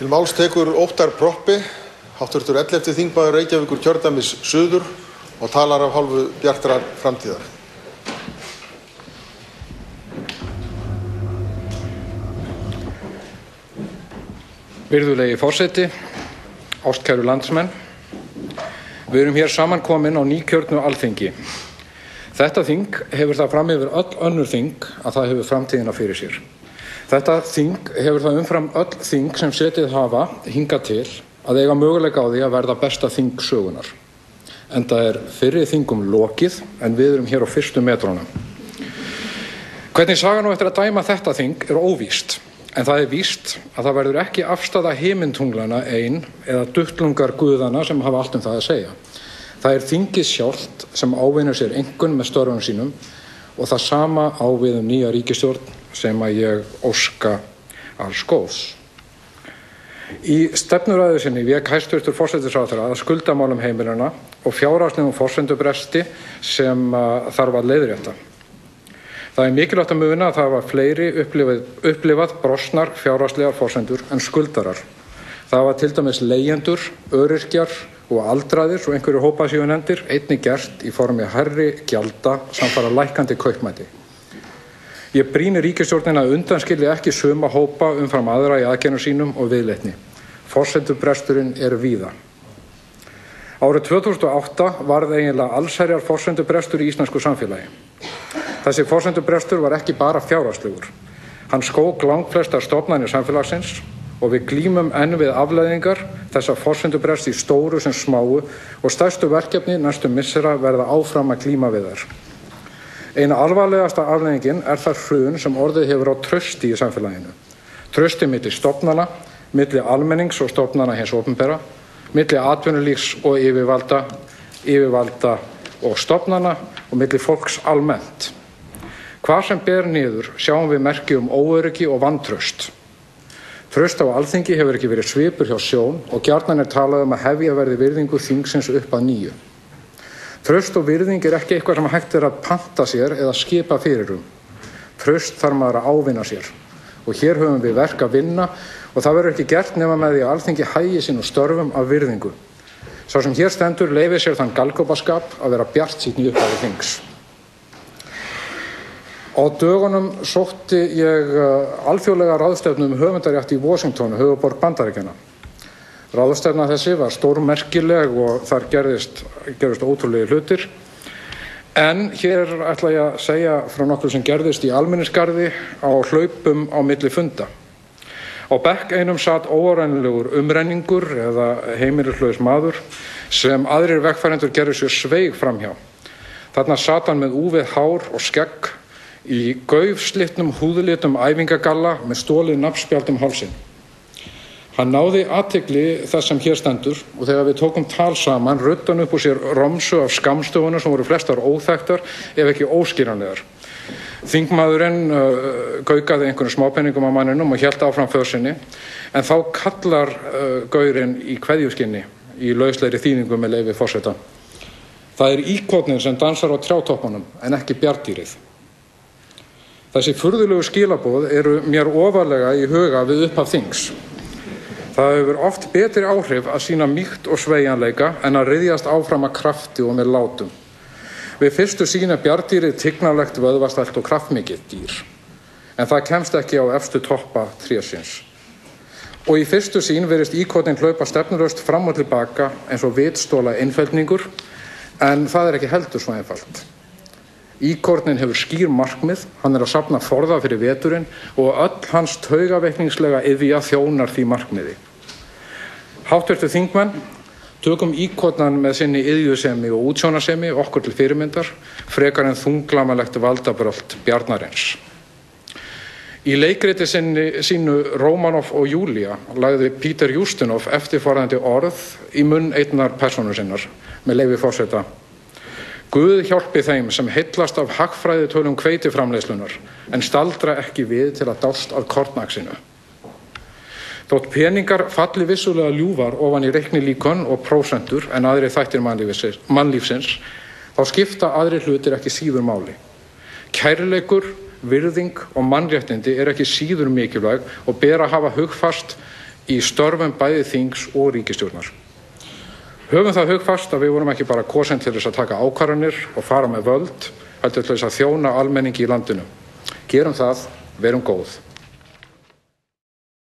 Til máls tekur Óttar Proppé, hv. 11. þingmaður Reykjavíkur kjördæmis suður og talar af hálfu Bjartrar framtíðar. Virðulegi forseti, ástkæru landsmenn. Við erum hér samankomin á nýkjörnu Alþingi. Þetta þing hefur það fram yfir öll önnur þing að það hefur framtíðina fyrir sér. Þetta þing hefur það umfram öll þing sem setið hafa hingað til að eiga möguleika á því að verða besta þing sögunar. Enda fyrri þingum lokið en við erum hér á fyrstu metrunum. Hvernig sagan á eftir að dæma þetta þing óvíst. En það víst að það verður ekki afstaða himintunglana ein eða duttlungar guðana sem hafa allt það að segja. Það þingið sjálft sem ávinnur sér einkunn með störfum sínum og það sama á við nýja ríkisstjórn sem að ég óska alls góðs. Í stefnuræðu sinni vék hæstv. Forsætisráðherra að skuldamálum heimilanna og fjárhagslegum forsendubresti sem þarf að leiðrétta. Það mikilvægt að muna að það var fleiri upplifað brostnar fjárhagslegar forsendur en skuldarar. Það var til dæmis leigjendur, öryrkjar og aldraðir, svo einhverju hópa séu nefndir, einnig gert í formi hærri gjalda samfara lækkandi kaupmætti. Ég brýni ríkisstjórnina að undanskilja ekki suma hópa umfram aðra í aðgerðum sínum og viðleitni. Forsendubresturinn víða. Árið 2008 varð eiginlega allsherjar forsendubrestur í íslensku samfélagi. Þessi forsendubrestur var ekki bara fjárhagslegur. Hann skók langflestar stofnanir samfélagsins og við glímum enn við afleiðingar þessa forsendubrests í stóru sem smáu og stærstu verkefni næstu missera verða áfram að glíma við þær. Eina alvarlegasta afleiðingin það hrun sem orðið hefur á trausti í samfélaginu. Trausti milli stofnana, milli almennings og stofnana hins opinbera, milli atvinnulífs og yfirvalda og stofnana og milli fólks almennt. Hvað sem ber niður sjáum við merki óöryggi og vantraust. Traust á Alþingi hefur ekki verið svipur hjá sjón og gjarnan talað að hefja verði virðingu þingsins upp að nýju. Traust og virðing ekki eitthvað sem hægt að panta sér eða skipa fyrir Traust þarf maður að ávinna sér. Og hér höfum við verk að vinna og það verður ekki gert nema með því að Alþingi hagi sínum störfum af virðingu. Sá sem hér stendur leyfir sér þann galgopaskap að vera bjartsýnn í upphafi þings. Á dögunum sótti ég alþjóðlega ráðstefnu höfundarétt í Washington, höfuðborg Bandaríkjanna. Ráðstefna þessi var stórmerkileg og þar gerðist ótrúlegir hlutir. En hér ætla ég að segja frá nokkru sem gerðist í almenningsgarði á hlaupum á milli funda. Á bekk einum sat óárennilegur umrenningur eða heimilislaus maður sem aðrir vegfarendur gerðu sér sveig framhjá. Þarna sat hann með úfið hár og skegg í gaufslitnum húðlitum æfingagalla með stolið nafnspjald hálsinn. Hann náði athygli þess sem hér stendur og þegar við tókum tal saman ruddi hann upp úr sér romsu af skammstöfunum sem voru flestar óþekktar ef ekki óskýranlegar. Þingmaðurinn gaukaði einhverjum smápenningum á manninum og hélt áfram för sinni en þá kallar gaurinn í kveðjuskinni í lauslegri þýðingu með leyfi forseta. Það íkotnin sem dansar á trjátoppunum en ekki bjarndýrið. Þessi furðulegu skilaboð mér ofarlega í huga við upphaf þings. Það hefur oft betri áhrif að sýna mýkt og sveigjanleika en að ryðjast áfram að krafti og með látum. Við fyrstu sýn bjarndýrið tignarlegt, vöðvastælt og kraftmikið dýr. En það kemst ekki á efstu toppa trésins. Og í fyrstu sýn virðist íkotnin hlaupa stefnulaust fram og tilbaka eins og vitstóla einfeldningur, en það ekki heldur svo einfalt. Íkornin hefur skýr markmið, hann að safna forða fyrir veturinn og öll hans taugaveikningslega iðja þjónar því markmiði. Háttvirtu þingmenn, tökum íkornan með sinni iðjusemi og útsjónarsemi okkur til fyrirmyndar, frekar en þunglamalegt valdabrölt bjarnarins. Í leikriti sínu Rómanov og Júlía lagði Peter Ustinov eftirfarandi orð í munn einnar persónu sinnar, með leyfi forseta. Guð hjálpi þeim sem heillast af hagfræðitölum hveitiframleiðslunnar en staldra ekki við til að dást að kornaxinu. Þótt peningar falli vissulega ljúfar ofan í reiknilíkön og prósentur en aðrir þættir mannlífsins, þá skipta aðrir hlutir ekki síður máli. Kærleikur, virðing og mannréttindi ekki síður mikilvæg og ber að hafa hugfast í störfum bæði þings og ríkisstjórnar. Höfum það hugfast að við vorum ekki bara kosin til þess að taka ákvarðanir og fara með völd, heldur til þess að þjóna almenningi í landinu. Gerum það, verum góð.